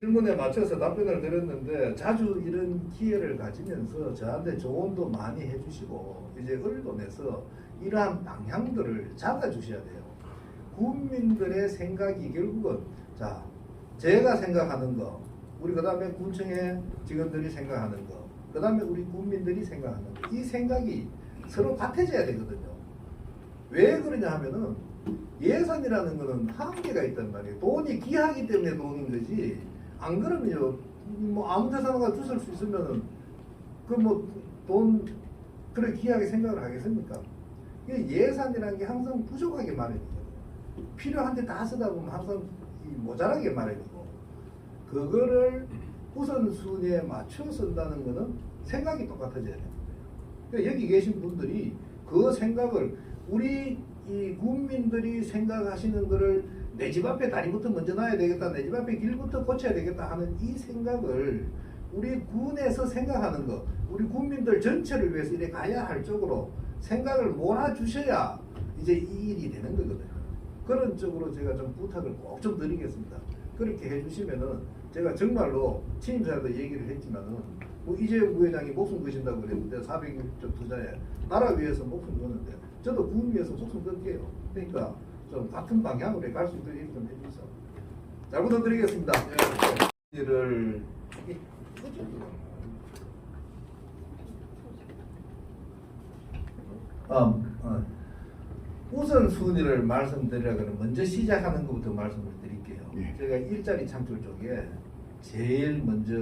질문에 맞춰서 답변을 드렸는데 자주 이런 기회를 가지면서 저한테 조언도 많이 해주시고 이제 언론에서 이러한 방향들을 잡아주셔야 돼요. 국민들의 생각이 결국은 자 제가 생각하는 거 우리 그 다음에 군청의 직원들이 생각하는 거 그 다음에 우리 국민들이 생각하는 거 이 생각이 서로 같아져야 되거든요. 왜 그러냐 하면은 예산이라는 거는 한계가 있단 말이에요. 돈이 귀하기 때문에 돈인 거지 안 그러면요 뭐 아무 데서나 주실 수 있으면은 그 뭐 돈 그래 귀하게 생각을 하겠습니까? 예산이라는 게 항상 부족하게 마련이거든요. 필요한데 다 쓰다 보면 항상 모자라게 마련이고 그거를 우선순위에 맞춰 쓴다는 거는 생각이 똑같아져야 됩니다. 그러니까 여기 계신 분들이 그 생각을 우리 이 국민들이 생각하시는 거를 내 집 앞에 다리부터 먼저 놔야 되겠다, 내 집 앞에 길부터 고쳐야 되겠다 하는 이 생각을 우리 군에서 생각하는 거, 우리 국민들 전체를 위해서 이래 가야 할 쪽으로 생각을 몰아주셔야 이제 이 일이 되는 거거든요. 그런 쪽으로 제가 좀 부탁을 꼭 좀 드리겠습니다. 그렇게 해주시면은 제가 정말로 취임사에도 얘기를 했지만은 뭐 이재용 부회장이 목숨 거신다고 그랬는데 460조 투자에 나라 위해서 목숨 거는데 저도 군 위해서 목숨 걸게요. 그러니까 좀 같은 방향으로 갈 수 있도록 얘기 좀 해주세요. 잘 부탁드리겠습니다. 일을 우선순위를 말씀드리려면 먼저 시작하는 것부터 말씀을 드릴게요. 제가 일자리 창출 쪽에 제일 먼저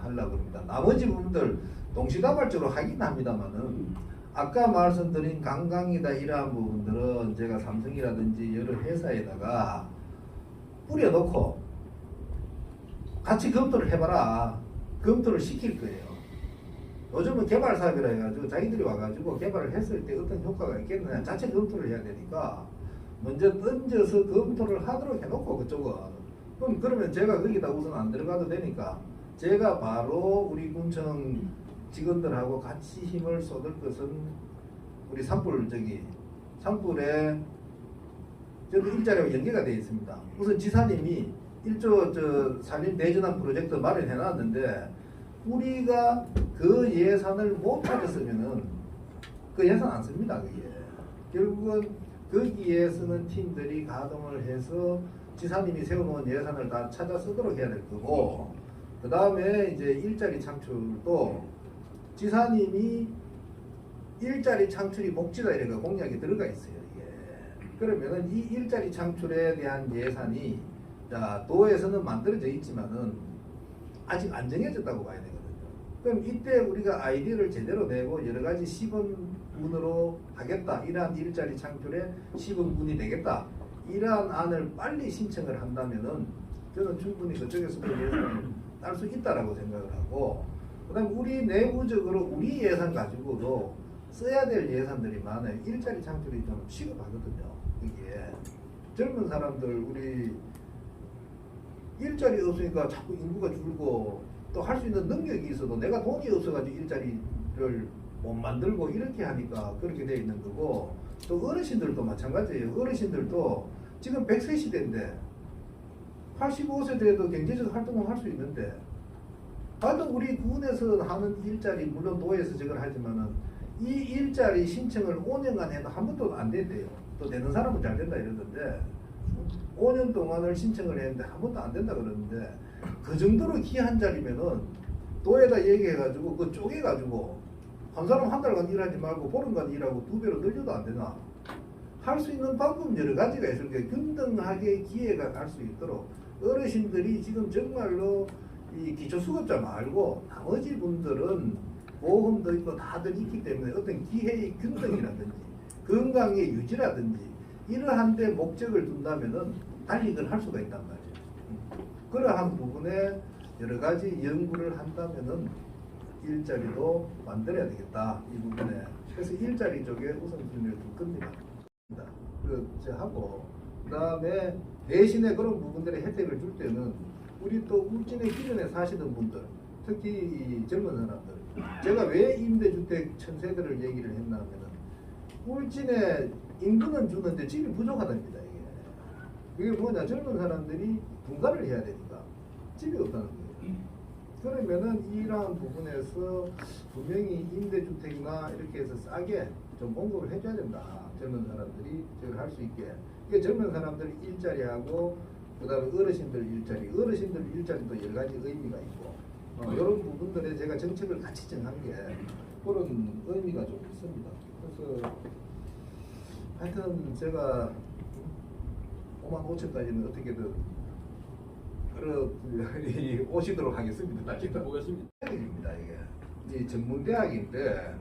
하려고 합니다. 나머지 부분들 동시다발적으로 하긴 합니다만은 아까 말씀드린 관광이다 이러한 부분들은 제가 삼성이라든지 여러 회사에다가 뿌려놓고 같이 검토를 해봐라. 검토를 시킬 거예요. 요즘은 개발 사업이라 해가지고 자기들이 와가지고 개발을 했을 때 어떤 효과가 있겠느냐 자체 검토를 해야 되니까 먼저 던져서 검토를 하도록 해놓고 그쪽은 그러면 제가 거기다 우선 안 들어가도 되니까 제가 바로 우리 군청 직원들하고 같이 힘을 쏟을 것은 우리 산불에 저도 일자리와 연계가 되어 있습니다. 우선 지사님이 1조 산림 대전환 프로젝트 마련해놨는데 우리가 그 예산을 못 받았으면은 그 예산 안 씁니다. 그게 결국은 거기에 쓰는 팀들이 가동을 해서 지사님이 세워놓은 예산을 다 찾아 쓰도록 해야 될 거고 그 다음에 이제 일자리 창출도 지사님이 일자리 창출이 목지다 이래가 공약이 들어가 있어요. 이게 그러면은 이 일자리 창출에 대한 예산이 자 도에서는 만들어져 있지만은 아직 안 정해졌다고 봐야 되거든요. 그럼 이때 우리가 아이디어를 제대로 내고 여러 가지 시범군으로 하겠다. 이러한 일자리 창출에 시범군이 되겠다. 이러한 안을 빨리 신청을 한다면은 저는 충분히 그쪽에서도 예산을 딸 수 있다라고 생각을 하고 그다음 우리 내부적으로 우리 예산 가지고도 써야 될 예산들이 많아요. 일자리 창출이 좀 시급하거든요. 이게 젊은 사람들 우리 일자리 없으니까 자꾸 인구가 줄고 또 할 수 있는 능력이 있어도 내가 돈이 없어가지고 일자리를 못 만들고 이렇게 하니까 그렇게 돼 있는 거고 또 어르신들도 마찬가지예요. 어르신들도 지금 100세 시대인데 85세 돼도 경제적 활동을 할 수 있는데 하여튼 우리 군에서 하는 일자리 물론 도에서 저걸 하지만은 이 일자리 신청을 5년간 해도 한 번도 안 된대요. 또 되는 사람은 잘 된다 이러던데 5년 동안을 신청을 했는데 한 번도 안 된다 그러는데 그 정도로 귀한 자리면은 도에다 얘기해가지고 그 쪼개가지고 한 사람 한 달간 일하지 말고 보름간 일하고 2배로 늘려도 안 되나? 할 수 있는 방법 여러 가지가 있을 거예요. 균등하게 기회가 갈 수 있도록 어르신들이 지금 정말로 이 기초수급자 말고 나머지 분들은 보험도 있고 다들 있기 때문에 어떤 기회의 균등이라든지 건강의 유지라든지 이러한 데 목적을 둔다면은 달리기를 할 수가 있단 말이에요. 그러한 부분에 여러 가지 연구를 한다면은 일자리도 만들어야 되겠다. 이 부분에. 그래서 일자리 쪽에 우선순위를 둘 겁니다. 그렇게 하고 그 다음에 대신에 그런 부분들의 혜택을 줄 때는 우리 또 울진에 기존에 사시던 분들 특히 젊은 사람들 제가 왜 임대주택 1000세대를 얘기를 했나 하면은 울진에 인구는 주는데 집이 부족하답니다. 이게 뭐냐 젊은 사람들이 분가를 해야 되니까 집이 없다는 거예요. 그러면은 이러한 부분에서 분명히 임대주택이나 이렇게 해서 싸게 좀 공급을 해줘야 된다. 젊은 사람들이 저걸 할 수 있게. 이게 젊은 사람들 일자리하고 그다음에 어르신들 일자리, 어르신들 일자리도 여러 가지 의미가 있고 이런 부분들에 제가 정책을 같이 정한 게 그런 의미가 좀 있습니다. 그래서 하여튼 제가 5만 5천까지는 어떻게든 오시도록 하겠습니다. 지켜보겠습니다. 대학입니다 이게. 이 전문대학인데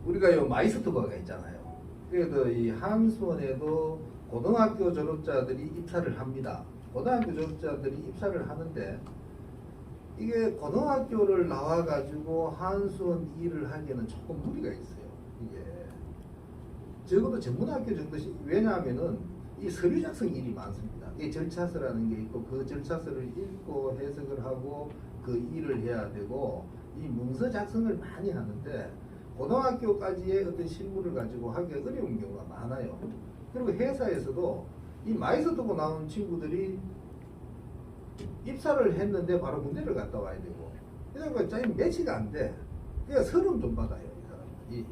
우리가 요 마이스터버가 있잖아요. 그래도 이 한수원에도 고등학교 졸업자들이 입사를 합니다. 고등학교 졸업자들이 입사를 하는데 이게 고등학교를 나와가지고 한수원 일을 하기에는 조금 무리가 있어요. 이게 적어도 전문학교 정도씩. 왜냐하면은 이 서류 작성 일이 많습니다. 이 절차서라는 게 있고 그 절차서를 읽고 해석을 하고 그 일을 해야 되고 이 문서 작성을 많이 하는데 고등학교까지의 어떤 실무를 가지고 하기 어려운 경우가 많아요. 그리고 회사에서도 이 마이스터고 나온 친구들이 입사를 했는데 바로 군대를 갔다 와야 되고 그러니까 짜임 매치가 안 돼. 그러니까 서름 좀 받아요 이 사람들이.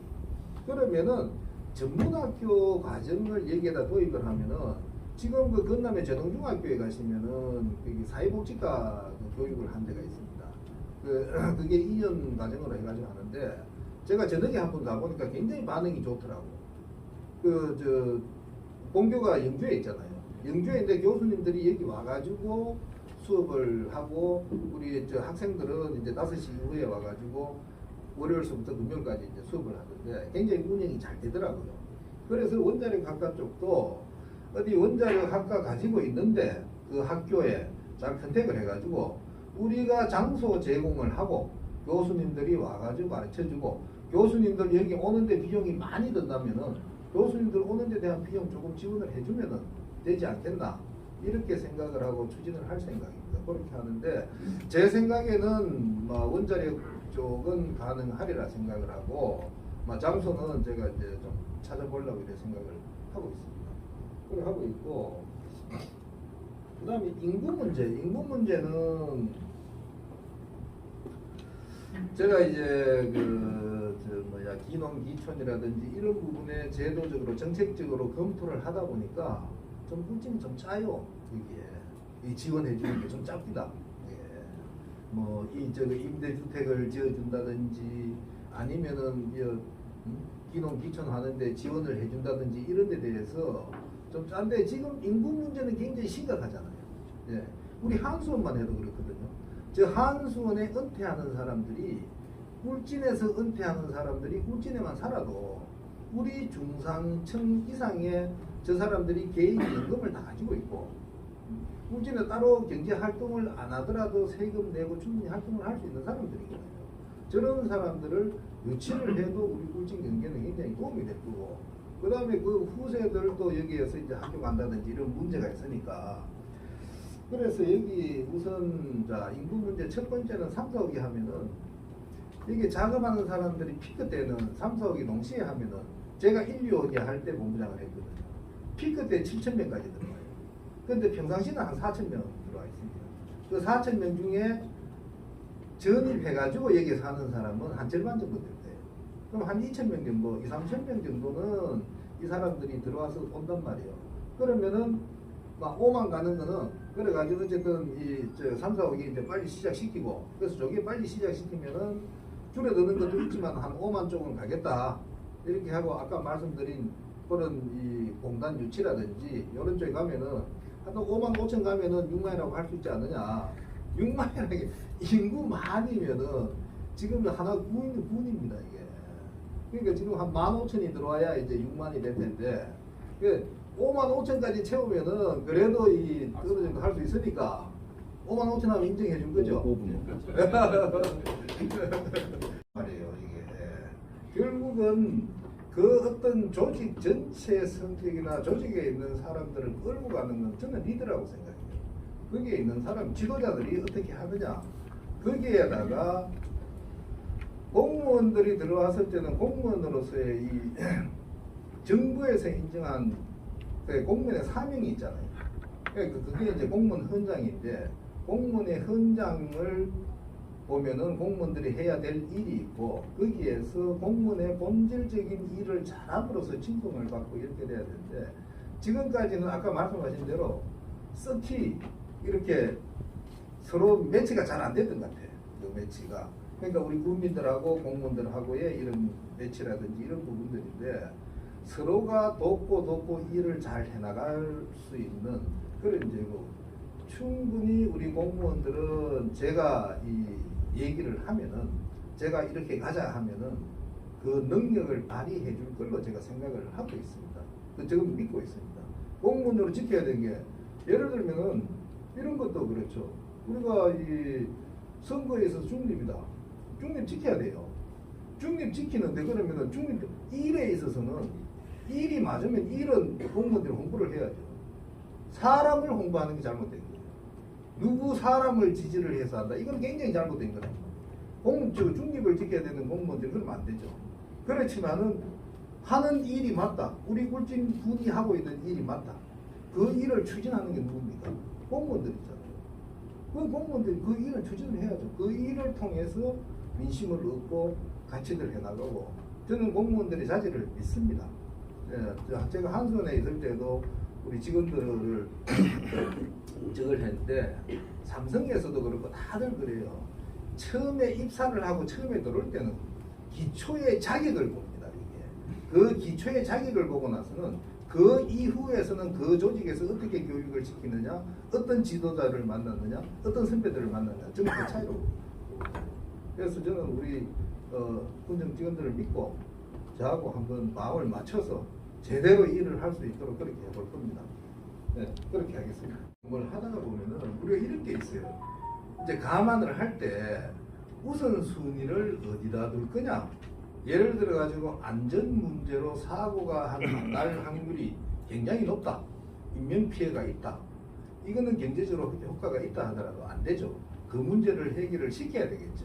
그러면은 전문학교 과정을 여기에다 도입을 하면은 지금 그 건남의 제동중학교에 가시면은 여기 사회복지과 교육을 한 데가 있습니다. 그게 2년 과정으로 해가지고 하는데 제가 저녁에 한번 가보니까 굉장히 반응이 좋더라고. 본교가 영주에 있잖아요. 영주에 있는데 교수님들이 여기 와가지고 수업을 하고 우리 학생들은 이제 5시 이후에 와가지고 월요일서부터 금요일까지 이제 수업을 하는데 굉장히 운영이 잘 되더라고요. 그래서 원자력 학과 쪽도 어디 원자력 학과 가지고 있는데 그 학교에 잘 컨택을 해가지고 우리가 장소 제공을 하고 교수님들이 와가지고 가르쳐주고 교수님들 여기 오는데 비용이 많이 든다면은 교수님들 오는데 대한 비용 조금 지원을 해주면은 되지 않겠나 이렇게 생각을 하고 추진을 할 생각입니다. 그렇게 하는데 제 생각에는 원자력 쪽은 가능하리라 생각을 하고 장소는 제가 이제 좀 찾아보려고 이렇게 생각을 하고 있습니다. 그걸 하고 있고 그 다음에 인구 문제는 제가 이제 기농기촌이라든지 이런 부분에 제도적으로 정책적으로 검토를 하다 보니까 좀 일정이 좀 짜요. 이게 이 지원해 주는 게 좀 짭니다. 임대주택을 지어준다든지 아니면은 기농기촌 하는데 지원을 해준다든지 이런 데 대해서 좀 짠데 지금 인구 문제는 굉장히 심각하잖아요. 예. 우리 한수원만 해도 그렇거든요. 저 한수원에 은퇴하는 사람들이 울진에서 은퇴하는 사람들이 울진에만 살아도 우리 중상층 이상의 저 사람들이 개인 연금을 다 가지고 있고 울진에 따로 경제 활동을 안 하더라도 세금 내고 충분히 활동을 할 수 있는 사람들이거든요. 저런 사람들을 유치를 해도 우리 울진 경제는 굉장히 도움이 될 거고 그 다음에 그 후세들도 여기에서 이제 학교 간다든지 이런 문제가 있으니까 그래서 여기 우선 인구 문제 첫 번째는 3, 4억이 하면은 이게 작업하는 사람들이 피크 때는 3, 4억이 동시에 하면은 제가 1, 2억이 할 때 본부장을 했거든요. 피크 때 7,000명까지 들어와요. 근데 평상시는 한 4,000명 들어와 있습니다. 그 4,000명 중에 전입해가지고 여기에 사는 사람은 한 절반 정도 될 거예요. 그럼 한 2,000명 정도, 2, 3,000명 정도는 이 사람들이 들어와서 온단 말이에요. 그러면은 막 5만 가는 거는 그래가지고 어쨌든 3, 4억이 이제 빨리 시작시키고 그래서 저게 빨리 시작시키면은 줄어드는 것도 있지만 한 5만 쪽은 가겠다. 이렇게 하고 아까 말씀드린 그런 이 공단 유치라든지 이런 쪽에 가면은 한 5만 5천 가면은 6만이라고 할 수 있지 않느냐. 6만이라는 게 인구 만이면은 지금 하나 군입니다 이게. 그러니까 지금 한 15,000이 들어와야 이제 6만이 될 텐데 5만 5천까지 채우면은 그래도 어느 정도 할 수 있으니까 5만 5천 하면 인정해 준 거죠. 말이에요 이게. 결국은 그 어떤 조직 전체 성격이나 조직에 있는 사람들을 끌고 가는 건 저는 리더라고 생각해요. 거기에 있는 사람 지도자들이 어떻게 하느냐. 거기에다가 공무원들이 들어왔을 때는 공무원으로서의 이 정부에서 인정한 공무원의 사명이 있잖아요. 그게 이제 공무원 헌장인데 공무원의 헌장을 보면은 공무원들이 해야 될 일이 있고 거기에서 공무원의 본질적인 일을 잘함으로써 진봉을 받고 이렇게 돼야 되는데 지금까지는 아까 말씀하신 대로 썩히 이렇게 서로 매치가 잘 안 됐던 것 같아요. 그 매치가. 그러니까 우리 국민들하고 공무원들하고의 이런 매치라든지 이런 부분들인데 서로가 돕고 일을 잘 해나갈 수 있는 그런 이제 뭐 충분히 우리 공무원들은 제가 이 얘기를 하면은 제가 이렇게 가자 하면은 그 능력을 발휘해 줄 걸로 제가 생각을 하고 있습니다. 지금 믿고 있습니다. 공무원으로 지켜야 되는 게 예를 들면은 이런 것도 그렇죠. 우리가 이 선거에서 중립이다. 중립 지켜야 돼요. 중립 지키는데 그러면은 중립 일에 있어서는 일이 맞으면 일은 공무원들이 홍보를 해야죠. 사람을 홍보하는 게 잘못된 거예요. 누구 사람을 지지를 해서 한다. 이건 굉장히 잘못된 거예요. 중립을 지켜야 되는 공무원들이 그러면 안 되죠. 그렇지만은 하는 일이 맞다. 우리 꿀찜군이 하고 있는 일이 맞다. 그 일을 추진하는 게 누굽니까? 공무원들이잖아요. 그 공무원들이 그 일을 추진을 해야죠. 그 일을 통해서 민심을 얻고 가치를 해나가고 저는 공무원들의 자질을 믿습니다. 예, 제가 한수원에 있을 때도 우리 직원들을 저걸 했는데 삼성에서도 그렇고 다들 그래요. 처음에 입사를 하고 처음에 들어올 때는 기초의 자격을 봅니다. 이게 그 기초의 자격을 보고 나서는 그 이후에서는 그 조직에서 어떻게 교육을 시키느냐, 어떤 지도자를 만났느냐, 어떤 선배들을 만났느냐, 전부 그 차이로. 그래서 저는 우리 군정 직원들을 믿고 저하고 한번 마음을 맞춰서 제대로 일을 할 수 있도록 그렇게 해볼 겁니다. 네, 그렇게 하겠습니다. 뭘 하다가 보면은 우리가 이런 게 있어요. 이제 감안을 할 때 우선순위를 어디다 둘 거냐. 예를 들어 가지고 안전 문제로 사고가 날 확률이 굉장히 높다. 인명 피해가 있다. 이거는 경제적으로 효과가 있다 하더라도 안 되죠. 그 문제를 해결을 시켜야 되겠죠.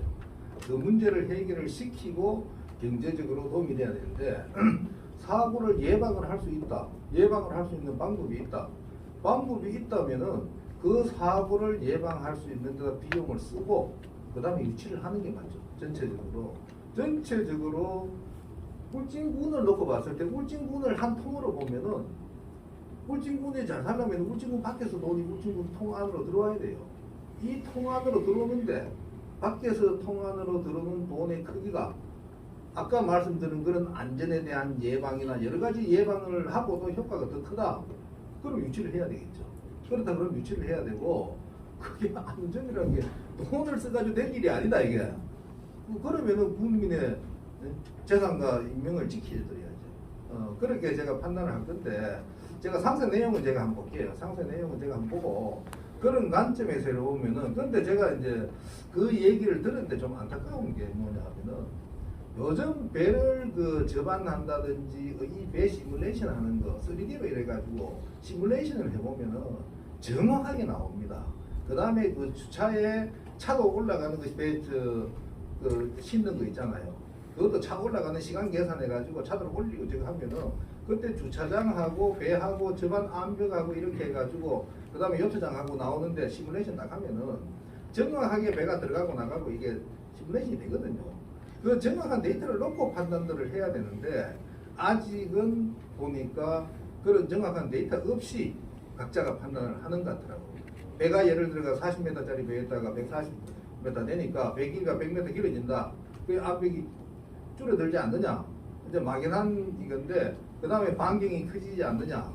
그 문제를 해결을 시키고 경제적으로 도움이 돼야 되는데 사고를 예방을 할 수 있다. 예방을 할 수 있는 방법이 있다. 방법이 있다면은 그 사고를 예방할 수 있는 데다 비용을 쓰고 그 다음에 유치를 하는 게 맞죠. 전체적으로 울진군을 놓고 봤을 때 울진군을 한 통으로 보면은 울진군이 잘 살려면 울진군 밖에서 돈이 울진군 통 안으로 들어와야 돼요. 이 통 안으로 들어오는데 밖에서 통 안으로 들어오는 돈의 크기가 아까 말씀드린 그런 안전에 대한 예방이나 여러 가지 예방을 하고도 효과가 더 크다. 그럼 유치를 해야 되겠죠. 그렇다 그러면 유치를 해야 되고 그게 안전이라는 게 돈을 써가지고 될 일이 아니다 이게. 그러면은 국민의 재산과 인명을 지켜드려야죠. 그렇게 제가 판단을 할 건데 제가 상세 내용은 제가 한번 볼게요. 상세 내용은 제가 한번 보고 그런 관점에서 보면은 근데 제가 이제 그 얘기를 들었는데 좀 안타까운 게 뭐냐 하면은 요즘 배를 그 접안한다든지 이 배 시뮬레이션 하는 거 3D로 이래가지고 시뮬레이션을 해보면은 정확하게 나옵니다. 그 다음에 그 주차에 차도 올라가는 것이 그 싣는 거 있잖아요. 그것도 차 올라가는 시간 계산해가지고 차들을 올리고 저거 하면은 그때 주차장하고 배하고 접안 암벽하고 이렇게 해가지고 그 다음에 요트장하고 나오는데 시뮬레이션 나가면은 정확하게 배가 들어가고 나가고 이게 시뮬레이션이 되거든요. 그 정확한 데이터를 놓고 판단들을 해야 되는데 아직은 보니까 그런 정확한 데이터 없이 각자가 판단을 하는 것 같더라고요. 배가 예를 들어 40m짜리 배에다가 140m 되니까 배기가 100m 길어진다. 그 앞배기 줄어들지 않느냐. 이제 막연한 이건데 그 다음에 반경이 커지지 않느냐.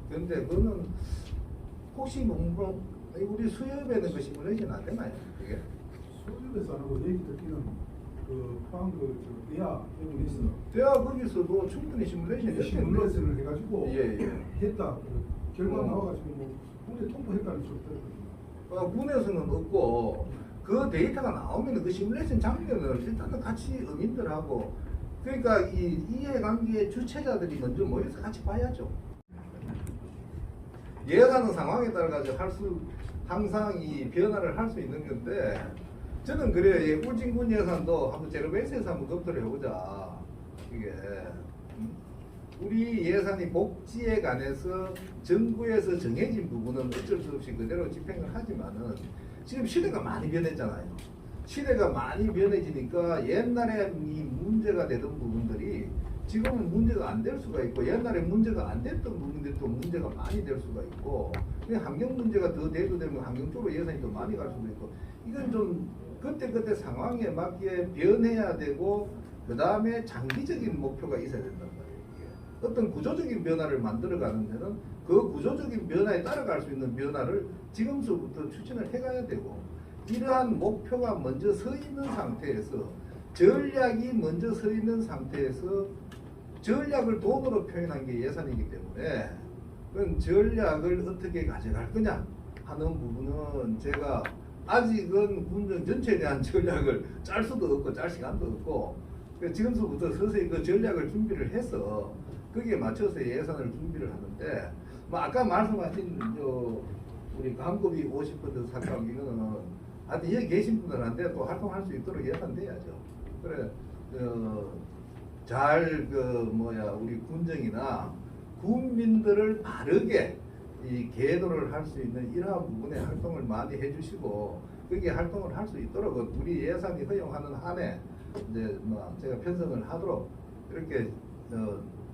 그런데 그거는 혹시 뭐 우리 수협에는 그 시뮬레이션 안 되나요? 그게? 수협에서 안 하고 얘기 듣기는 그 포항 대야 여기 있어. 대야 거기서도 충분히 시뮬레이션을 해가지고 예. 했다. 결과 나와가지고 뭐 국내 통보했다는 소리 들었거든요. 군에서는 없고 그 데이터가 나오면 그 시뮬레이션 장면을 일단은 같이 어민들하고 그러니까 이 이해관계의 주체자들이 먼저 모여서 같이 봐야죠. 예상하는 상황에 따라 가지고 항상 이 변화를 할 수 있는 건데 저는 그래요. 울진군 예산도 한번 제로베이스에서 한번 검토를 해보자. 이게 우리 예산이 복지에 관해서 정부에서 정해진 부분은 어쩔 수 없이 그대로 집행을 하지만은 지금 시대가 많이 변했잖아요. 시대가 많이 변해지니까 옛날에 이 문제가 되던 부분들이 지금은 문제가 안 될 수가 있고, 옛날에 문제가 안 됐던 부분들이 또 문제가 많이 될 수가 있고, 환경 문제가 더 대두 되면 환경 쪽으로 예산이 더 많이 갈 수도 있고, 이건 좀 그때그때 상황에 맞게 변해야 되고, 그 다음에 장기적인 목표가 있어야 된단 말이에요. 이게. 어떤 구조적인 변화를 만들어가는 데는 그 구조적인 변화에 따라갈 수 있는 변화를 지금서부터 추진을 해가야 되고, 이러한 목표가 먼저 서 있는 상태에서, 전략이 먼저 서 있는 상태에서 전략을 돈으로 표현한 게 예산이기 때문에 그건 전략을 어떻게 가져갈 거냐 하는 부분은 제가 아직은 군정 전체에 대한 전략을 짤 수도 없고 짤 시간도 없고, 지금서부터 서서히 그 전략을 준비를 해서 거기에 맞춰서 예산을 준비를 하는데, 뭐 아까 말씀하신 우리 광고비 50% 삭감 이거는 하여튼 여기 계신 분들한테 또 활동할 수 있도록 예산돼야죠. 그래 우리 군정이나 국민들을 바르게 이 계도를 할 수 있는 이러한 부분에 활동을 많이 해주시고, 거기에 활동을 할 수 있도록 우리 예산이 허용하는 한에 이제 뭐 제가 편성을 하도록 이렇게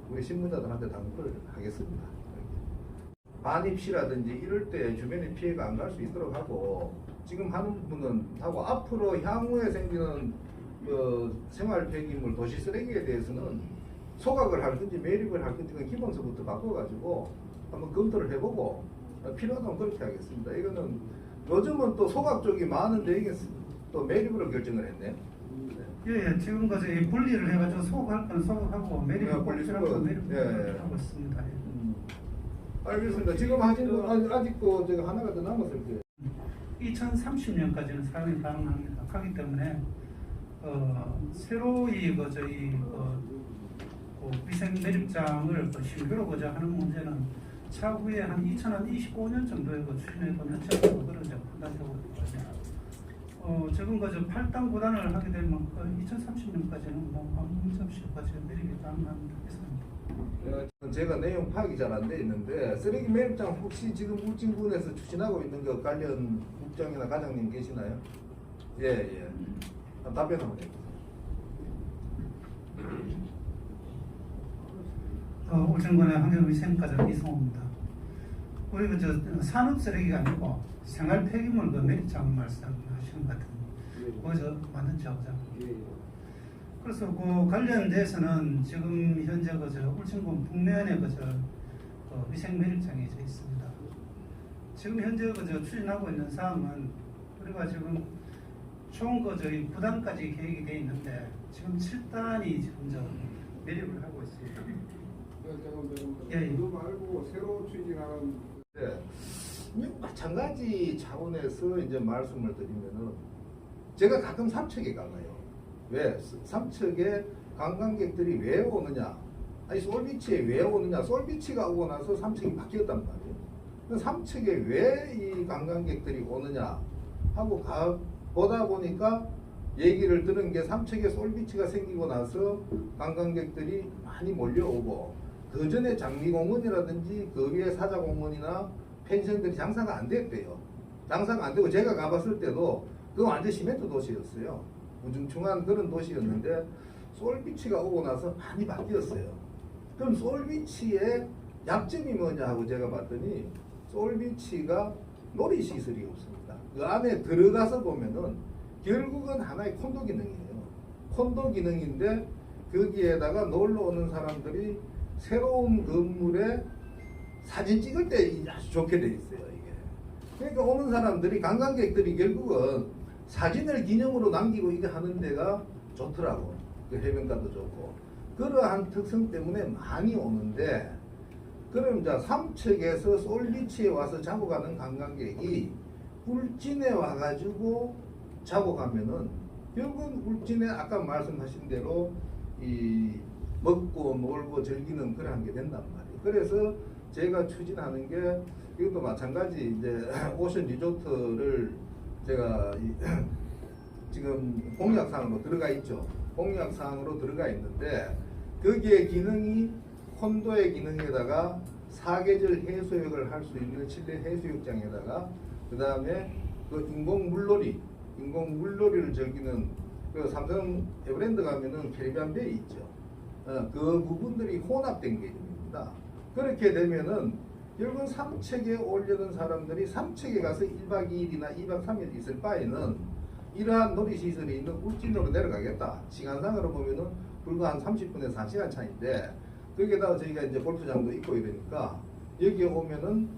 우리 신문자들한테 당부를 하겠습니다. 반입시라든지 이럴 때 주변에 피해가 안 갈 수 있도록 하고, 지금 하는 부분은 하고, 앞으로 향후에 생기는 생활 폐기물 도시 쓰레기에 대해서는 소각을 할 건지 매립을 할 건지 기본서부터 바꿔가지고 한번 검토를 해보고 필요하다면 그렇게 하겠습니다. 이거는 요즘은 또 소각 쪽이 많은데 이게 또 매립으로 결정을 했네요. 예, 지금 이 분리를 해가지고 소각할 건 소각하고 매립을 분리수거, 매립을 하고 있습니다. 알겠습니다. 지금 하신 건 아직도 제가 하나가 더 남았을 거예요. 2030년까지는 사용이 가능합니다. 하기 때문에 새로이 저희 위생 매립장을 신규로고자 하는 문제는 차후에 한 2025년 정도에 추진해도 현실적으로 그런 판단되고 있거든요. 지금 8단 9단을 하게 되면 2030년까지는 아무 문제 없이 매립이 가능합니다. 제가 내용 파악이 잘 안 돼 있는데, 쓰레기 매립장 혹시 지금 울진군에서 추진하고 있는 거 관련 국장이나 과장님 계시나요? 예. 답변 한번 해주세요. 울진군의 환경위생과장 이성호입니다. 우리 산업 쓰레기가 아니고 생활 폐기물 매립장 말씀하시는 것 같은데, 그거 맞는지 보자. 그래서 그 관련돼서는 지금 현재 울진군 북면에 위생 매립장이 있습니다. 지금 현재 추진하고 있는 사항은 우리가 지금 총 저희 9단까지 계획이 되어 있는데 지금 7단이 지금 매립을 하고 있습니다. 그거 말고 새로 추진하는 마찬가지 차원에서 이제 말씀을 드리면은, 제가 가끔 삼척에 가요. 왜? 삼척에 관광객들이 왜 오느냐? 아니 솔비치에 왜 오느냐? 솔비치가 오고 나서 삼척이 바뀌었단 말이에요. 삼척에 왜 이 관광객들이 오느냐 하고 보다 보니까 얘기를 들은 게, 삼척에 솔비치가 생기고 나서 관광객들이 많이 몰려오고, 그 전에 장미공원이라든지 그 위에 사자공원이나 펜션들이 장사가 안 됐대요. 장사가 안 되고, 제가 가봤을 때도 그거 완전 시멘트 도시였어요. 우중충한 그런 도시였는데 솔비치가 오고 나서 많이 바뀌었어요. 그럼 솔비치의 약점이 뭐냐 하고 제가 봤더니, 솔비치가 놀이시설이 없습니다. 그 안에 들어가서 보면은 결국은 하나의 콘도 기능이에요. 콘도 기능인데 거기에다가 놀러 오는 사람들이 새로운 건물에 사진 찍을 때 아주 좋게 돼 있어요, 이게. 그러니까 오는 사람들이, 관광객들이 결국은 사진을 기념으로 남기고 이거 하는 데가 좋더라고. 그 해변가도 좋고. 그러한 특성 때문에 많이 오는데, 그럼 이제 삼척에서 솔비치에 와서 자고 가는 관광객이 울진에 와가지고 자고 가면은 결국은 울진에 아까 말씀하신 대로 이 먹고 놀고 즐기는 그런 게 된단 말이에요. 그래서 제가 추진하는 게, 이것도 마찬가지 이제 오션 리조트를 제가 지금 공약사항으로 들어가 있죠. 공약사항으로 들어가 있는데, 거기에 기능이 콘도의 기능에다가 사계절 해수욕을 할 수 있는 실내 해수욕장에다가 그 다음에 그 인공 물놀이를 즐기는 그 삼성 에버랜드 가면은 캐리비안 베이 있죠. 그 부분들이 혼합된 개념입니다. 그렇게 되면은 결국은 삼척에 오려는 사람들이 삼척에 가서 1박 2일이나 2박 3일 있을 바에는 이러한 놀이시설이 있는 울진으로 내려가겠다. 시간상으로 보면은 불과 한 30분에서 1시간 차인데 거기에다가 저희가 이제 골프장도 있고 이러니까 여기에 오면은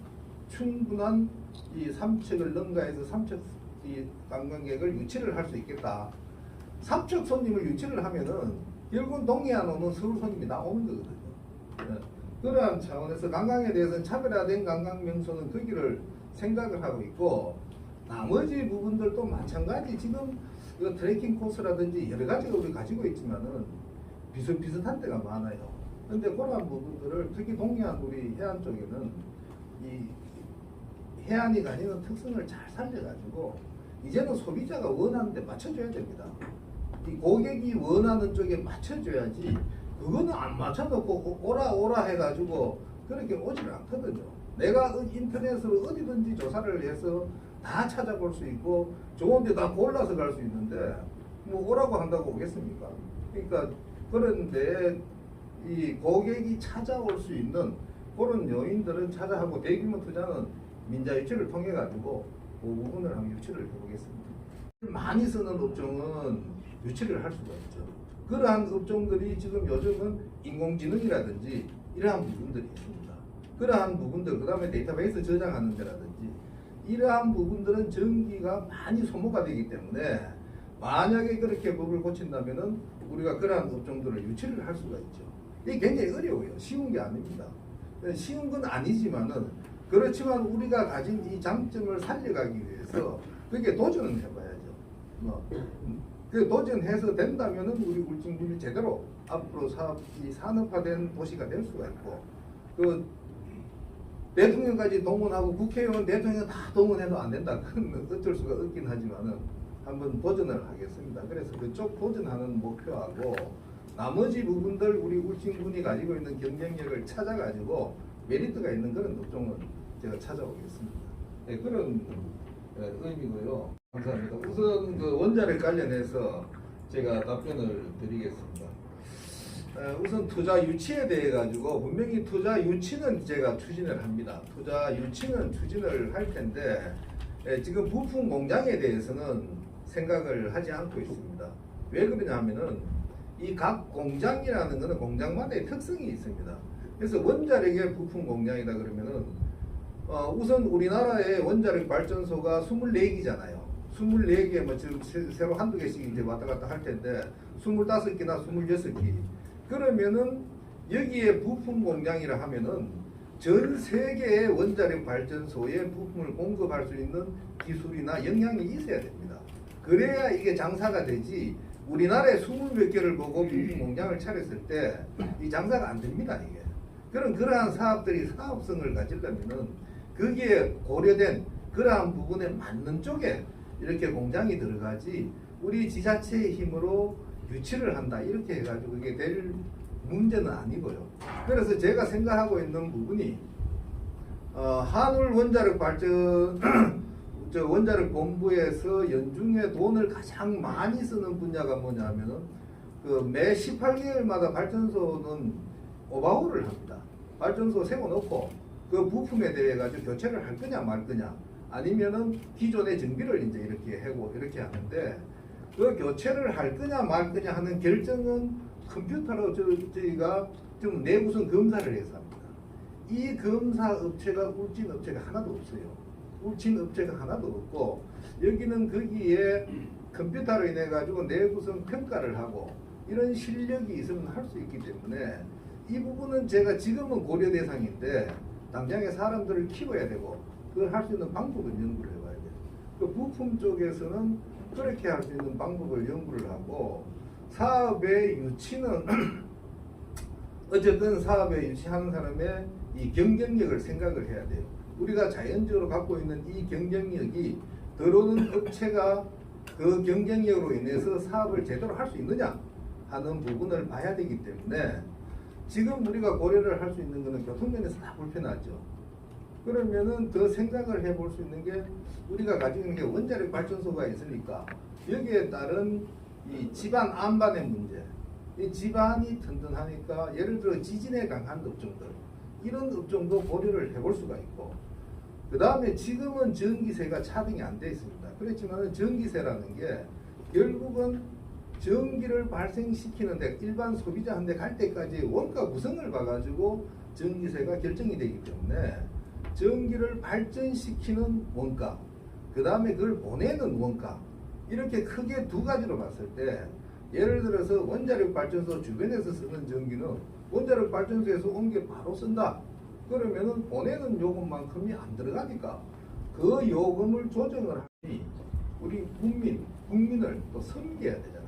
충분한 이 삼척을 능가해서 삼척 이 관광객을 유치를 할 수 있겠다. 삼척 손님을 유치를 하면은 결국은 동해안 오는 서울 손님이 나오는 거거든요. 그러한 차원에서 관광에 대해서는 차별화된 관광 명소는 거기를 생각을 하고 있고 나머지 부분들도 마찬가지 지금 그 트레킹 코스라든지 여러 가지가 우리 가지고 있지만은 비슷비슷한 데가 많아요. 근데 그러한 부분들을 특히 동해안 우리 해안 쪽에는 이 해안이 가지는 특성을 잘 살려가지고 이제는 소비자가 원하는 데 맞춰줘야 됩니다. 이 고객이 원하는 쪽에 맞춰줘야지 그거는 안 맞춰놓고 오라 해가지고 그렇게 오질 않거든요. 내가 인터넷으로 어디든지 조사를 해서 다 찾아볼 수 있고 좋은 데 다 골라서 갈 수 있는데 뭐 오라고 한다고 오겠습니까? 그러니까 그런데 이 고객이 찾아올 수 있는 그런 요인들은 찾아하고 대규모 투자는 민자 유치를 통해 가지고 그 부분을 한번 유치를 해보겠습니다. 많이 쓰는 업종은 유치를 할 수가 있죠. 그러한 업종들이 지금 요즘은 인공지능이라든지 이러한 부분들이 있습니다. 그러한 부분들, 그 다음에 데이터베이스 저장하는 데라든지 이러한 부분들은 전기가 많이 소모가 되기 때문에 만약에 그렇게 법을 고친다면은 우리가 그러한 업종들을 유치를 할 수가 있죠. 이게 굉장히 어려워요. 쉬운 게 아닙니다. 쉬운 건 아니지만은 그렇지만 우리가 가진 이 장점을 살려가기 위해서 그게 도전을 해봐야죠. 그 도전해서 된다면은 우리 울진군이 제대로 앞으로 산업화된 도시가 될 수가 있고 그 대통령까지 동원하고 국회의원 대통령 다 동원해도 안 된다. 그건 어쩔 수가 없긴 하지만은 한번 도전을 하겠습니다. 그래서 그쪽 도전하는 목표하고 나머지 부분들 우리 울진군이 가지고 있는 경쟁력을 찾아가지고 메리트가 있는 그런 업종을 제가 찾아오겠습니다. 네, 그런 의미고요. 감사합니다. 우선 그 원자력 관련해서 제가 답변을 드리겠습니다. 우선 투자 유치에 대해 가지고 분명히 투자 유치는 제가 추진을 합니다. 투자 유치는 추진을 할 텐데 지금 부품 공장에 대해서는 생각을 하지 않고 있습니다. 왜 그러냐 하면은 이 각 공장이라는 것은 공장마다의 특성이 있습니다. 그래서 원자력의 부품 공장이다 그러면은 우선 우리나라의 원자력 발전소가 24기잖아요. 24개 뭐 지금 새로 한두 개씩 이제 왔다 갔다 할 텐데 25기나 26기. 그러면은 여기에 부품 공장이라 하면은 전 세계의 원자력 발전소에 부품을 공급할 수 있는 기술이나 역량이 있어야 됩니다. 그래야 이게 장사가 되지. 우리나라에 20몇 개를 보고 부품 공장을 차렸을 때 이 장사가 안 됩니다. 이게. 그러한 사업들이 사업성을 가지려면은 거기에 고려된 그러한 부분에 맞는 쪽에 이렇게 공장이 들어가지 우리 지자체의 힘으로 유치를 한다 이렇게 해가지고 이게 될 문제는 아니고요. 그래서 제가 생각하고 있는 부분이 한울 원자력 발전 원자력 본부에서 연중에 돈을 가장 많이 쓰는 분야가 뭐냐면은 그 매 18개월마다 발전소는 오버홀을 합니다. 발전소 세워놓고 그 부품에 대해 가지고 교체를 할 거냐 말 거냐 아니면은 기존의 정비를 이제 이렇게 하고 이렇게 하는데 그 교체를 할 거냐 말 거냐 하는 결정은 컴퓨터로 저희가 좀 내부선 검사를 해서 합니다. 이 검사 업체가 울진 업체가 하나도 없어요. 울진 업체가 하나도 없고 여기는 거기에 컴퓨터로 인해 가지고 내부선 평가를 하고 이런 실력이 있으면 할 수 있기 때문에 이 부분은 제가 지금은 고려 대상인데 당장에 사람들을 키워야 되고 그걸 할 수 있는 방법을 연구를 해봐야 돼요. 그 부품 쪽에서는 그렇게 할 수 있는 방법을 연구를 하고 사업의 유치는 어쨌든 사업에 유치하는 사람의 이 경쟁력을 생각을 해야 돼요. 우리가 자연적으로 갖고 있는 이 경쟁력이 들어오는 업체가 그 경쟁력으로 인해서 사업을 제대로 할 수 있느냐 하는 부분을 봐야 되기 때문에 지금 우리가 고려를 할 수 있는 거는 교통면에서 다 불편하죠. 그러면은 더 생각을 해볼 수 있는 게 우리가 가지고 있는 게 원자력 발전소가 있으니까 여기에 따른 이 집안 안반의 문제, 이 집안이 튼튼하니까 예를 들어 지진에 강한 업종들 이런 업종도 고려를 해볼 수가 있고, 그 다음에 지금은 전기세가 차등이 안 돼 있습니다. 그렇지만 전기세라는 게 결국은 전기를 발생시키는데 일반 소비자한테 갈 때까지 원가 구성을 봐가지고 전기세가 결정이 되기 때문에 전기를 발전시키는 원가, 그 다음에 그걸 보내는 원가, 이렇게 크게 두 가지로 봤을 때 예를 들어서 원자력 발전소 주변에서 쓰는 전기는 원자력 발전소에서 온 게 바로 쓴다. 그러면은 보내는 요금만큼이 안 들어가니까 그 요금을 조정을 하니 우리 국민을 또 섬겨야 되잖아요.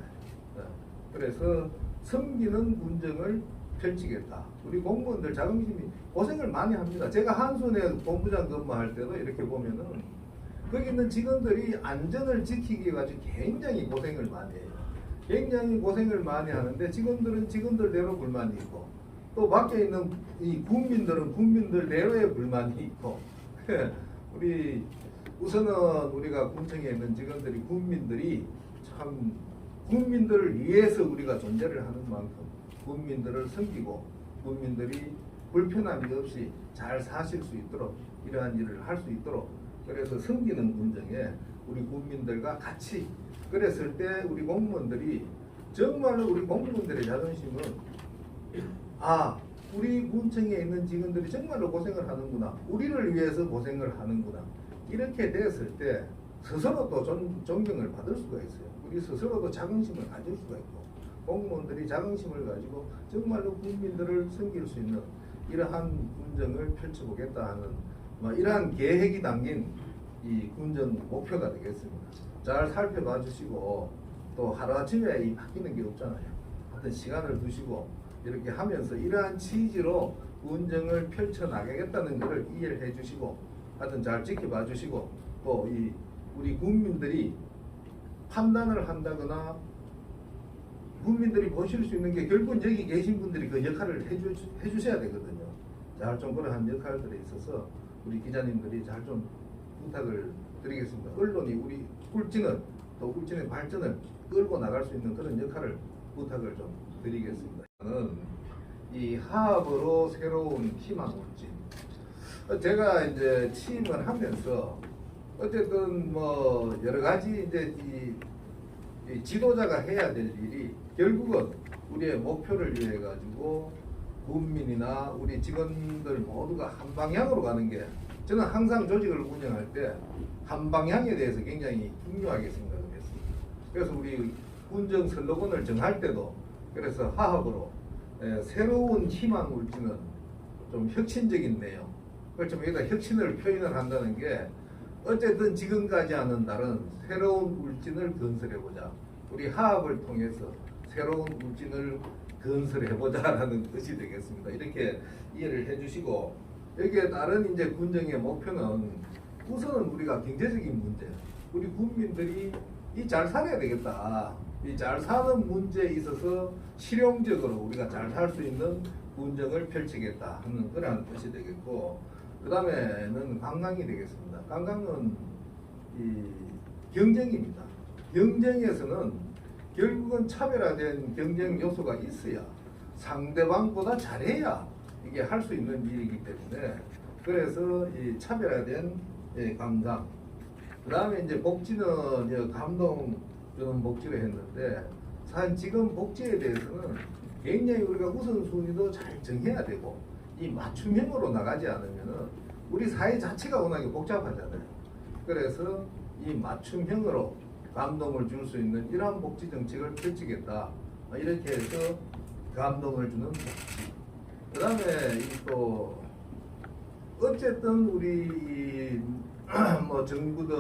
그래서 섬기는 군정을 펼치겠다. 우리 공무원들 자긍심이 고생을 많이 합니다. 제가 한순에 본부장 근무할 때도 이렇게 보면은 거기 있는 직원들이 안전을 지키기 위해 굉장히 고생을 많이 해요. 굉장히 고생을 많이 하는데 직원들은 직원들대로 불만이 있고 또 밖에 있는 이 국민들은 국민들대로의 불만이 있고 우리 우선은 우리가 군청에 있는 직원들이 국민들이 참 국민들을 위해서 우리가 존재를 하는 만큼 국민들을 섬기고 국민들이 불편함이 없이 잘 사실 수 있도록 이러한 일을 할 수 있도록 그래서 섬기는 군정에 우리 국민들과 같이 그랬을 때 우리 공무원들이 정말로 우리 공무원들의 자존심은 우리 군청에 있는 직원들이 정말로 고생을 하는구나, 우리를 위해서 고생을 하는구나, 이렇게 됐을 때 스스로 또 존경을 받을 수가 있어요. 우리 스스로도 자긍심을 가질 수가 있고 공무원들이 자긍심을 가지고 정말로 국민들을 섬길 수 있는 이러한 군정을 펼쳐보겠다 하는 이러한 계획이 담긴 이 군정 목표가 되겠습니다. 잘 살펴봐 주시고 또 하루아침에 이 바뀌는 게 없잖아요. 어떤 시간을 두시고 이렇게 하면서 이러한 취지로 군정을 펼쳐나가겠다는 것을 이해를 해 주시고 하여튼 잘 지켜봐 주시고 또 이 우리 국민들이 판단을 한다거나 국민들이 보실 수 있는 게 결국은 여기 계신 분들이 그 역할을 해주셔야 되거든요. 잘 좀 그러한 역할들에 있어서 우리 기자님들이 잘 좀 부탁을 드리겠습니다. 언론이 우리 울진을 또 울진의 발전을 끌고 나갈 수 있는 그런 역할을 부탁을 좀 드리겠습니다. 저는 이 하업으로 새로운 희망 울진. 제가 이제 취임을 하면서 어쨌든 뭐 여러 가지 이제 이 지도자가 해야 될 일이 결국은 우리의 목표를 위해 가지고 국민이나 우리 직원들 모두가 한 방향으로 가는 게 저는 항상 조직을 운영할 때 한 방향에 대해서 굉장히 중요하게 생각을 했습니다. 그래서 우리 군정 슬로건을 정할 때도 그래서 하합으로 새로운 희망 울진은 좀 혁신적인 내용, 그렇지만 여기다 혁신을 표현을 한다는 게 어쨌든 지금까지 하는 다른 새로운 울진을 건설해보자. 우리 하합을 통해서 새로운 울진을 건설해보자라는 뜻이 되겠습니다. 이렇게 이해를 해주시고 여기에 따른 이제 군정의 목표는 우선은 우리가 경제적인 문제, 우리 국민들이 이 잘 살아야 되겠다. 이 잘 사는 문제에 있어서 실용적으로 우리가 잘 살 수 있는 군정을 펼치겠다 하는 그런 뜻이 되겠고, 그 다음에는 관광이 되겠습니다. 관광은 이 경쟁입니다. 경쟁에서는 결국은 차별화된 경쟁 요소가 있어야 상대방보다 잘해야 이게 할 수 있는 일이기 때문에 그래서 이 차별화된 관광, 그 다음에 이제 복지는 감동 주는 복지를 했는데 사실 지금 복지에 대해서는 굉장히 우리가 우선순위도 잘 정해야 되고 이 맞춤형으로 나가지 않으면은 우리 사회 자체가 워낙에 복잡하잖아요. 그래서 이 맞춤형으로 감동을 줄 수 있는 이러한 복지 정책을 펼치겠다. 이렇게 해서 감동을 주는 복지. 그 다음에 또 어쨌든 우리 뭐 정부든